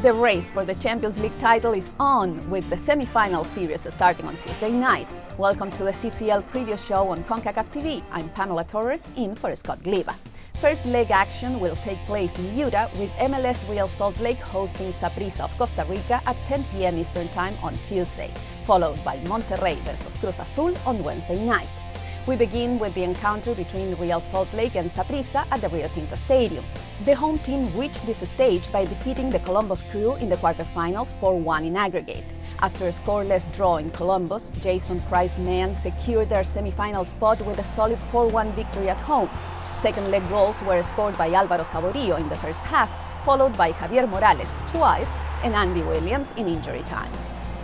The race for the Champions League title is on, with the semi-final series starting on Tuesday night. Welcome to the CCL Preview Show on Concacaf TV. I'm Pamela Torres, in for Scott Gliba. First leg action will take place in Utah, with MLS Real Salt Lake hosting Saprissa of Costa Rica at 10 p.m. Eastern Time on Tuesday, followed by Monterrey versus Cruz Azul on Wednesday night. We begin with the encounter between Real Salt Lake and Saprissa at the Rio Tinto Stadium. The home team reached this stage by defeating the Columbus Crew in the quarterfinals 4-1 in aggregate. After a scoreless draw in Columbus, Jason Christ's men secured their semi-final spot with a solid 4-1 victory at home. Second leg goals were scored by Álvaro Saborío in the first half, followed by Javier Morales twice and Andy Williams in injury time.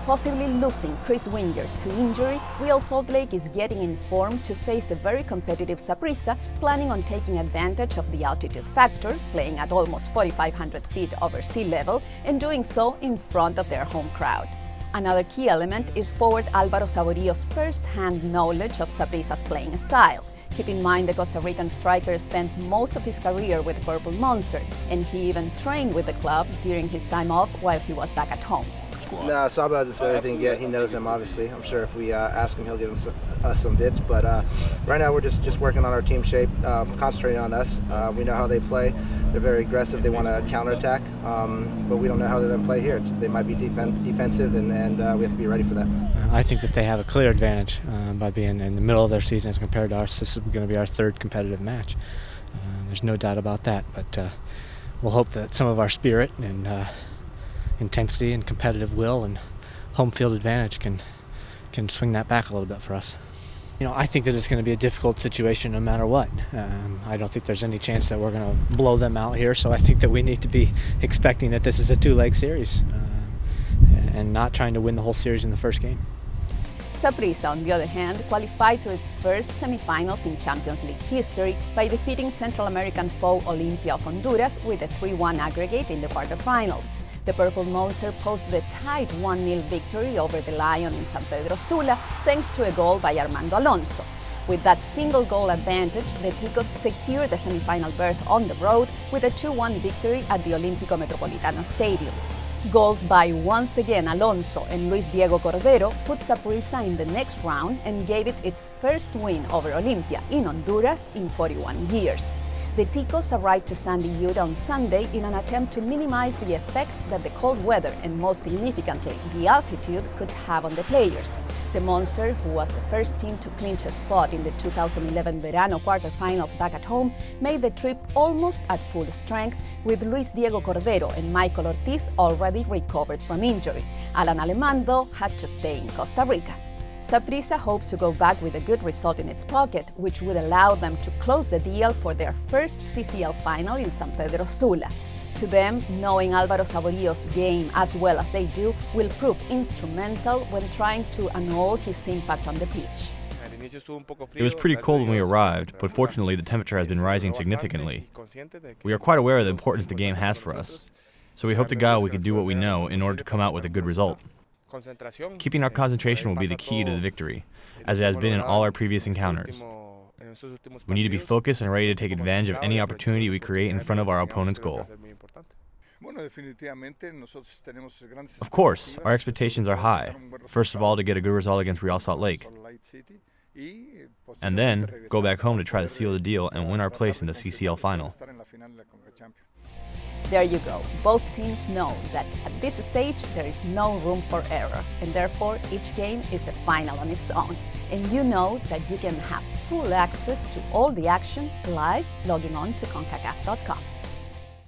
Possibly losing Chris Winger to injury, Real Salt Lake is getting in form to face a very competitive Saprissa, planning on taking advantage of the altitude factor, playing at almost 4,500 feet over sea level, and doing so in front of their home crowd. Another key element is forward Álvaro Saborío's first-hand knowledge of Saprissa's playing style. Keep in mind the Costa Rican striker spent most of his career with Purple Monster, and he even trained with the club during his time off while he was back at home. No, Saba hasn't said anything yet. He knows them, obviously. I'm sure if we ask him, he'll give us some bits. But right now, we're just working on our team shape, concentrating on us. We know how they play. They're very aggressive. They want to counterattack, but we don't know how they're going to play here. They might be defensive, and we have to be ready for that. I think that they have a clear advantage by being in the middle of their season as compared to ours. This is going to be our third competitive match. There's no doubt about that. But we'll hope that some of our spirit and intensity and competitive will and home field advantage can swing that back a little bit for us. You know, I think that it's going to be a difficult situation no matter what. I don't think there's any chance that we're going to blow them out here, so I think that we need to be expecting that this is a two-leg series and not trying to win the whole series in the first game. Saprissa, on the other hand, qualified to its first semifinals in Champions League history by defeating Central American foe Olimpia of Honduras with a 3-1 aggregate in the quarterfinals. The Purple Monster posted a tight 1-0 victory over the Lion in San Pedro Sula, thanks to a goal by Armando Alonso. With that single goal advantage, the Ticos secured the semifinal berth on the road with a 2-1 victory at the Olímpico Metropolitano Stadium. Goals by, once again, Alonso and Luis Diego Cordero put Saprissa in the next round and gave it its first win over Olimpia in Honduras in 41 years. The Ticos arrived to Sandy, Utah on Sunday in an attempt to minimize the effects that the cold weather and, most significantly, the altitude could have on the players. The Monster, who was the first team to clinch a spot in the 2011 Verano quarterfinals back at home, made the trip almost at full strength, with Luis Diego Cordero and Michael Ortiz already recovered from injury. Alan Alemán, though, had to stay in Costa Rica. Saprissa hopes to go back with a good result in its pocket, which would allow them to close the deal for their first CCL final in San Pedro Sula. To them, knowing Álvaro Saborío's game as well as they do will prove instrumental when trying to annul his impact on the pitch. It was pretty cold when we arrived, but fortunately the temperature has been rising significantly. We are quite aware of the importance the game has for us, so we hope to God we can do what we know in order to come out with a good result. Keeping our concentration will be the key to the victory, as it has been in all our previous encounters. We need to be focused and ready to take advantage of any opportunity we create in front of our opponent's goal. Of course, our expectations are high. First of all, to get a good result against Real Salt Lake, and then go back home to try to seal the deal and win our place in the CCL final. There you go. Both teams know that at this stage there is no room for error, and therefore each game is a final on its own. And you know that you can have full access to all the action live logging on to Concacaf.com.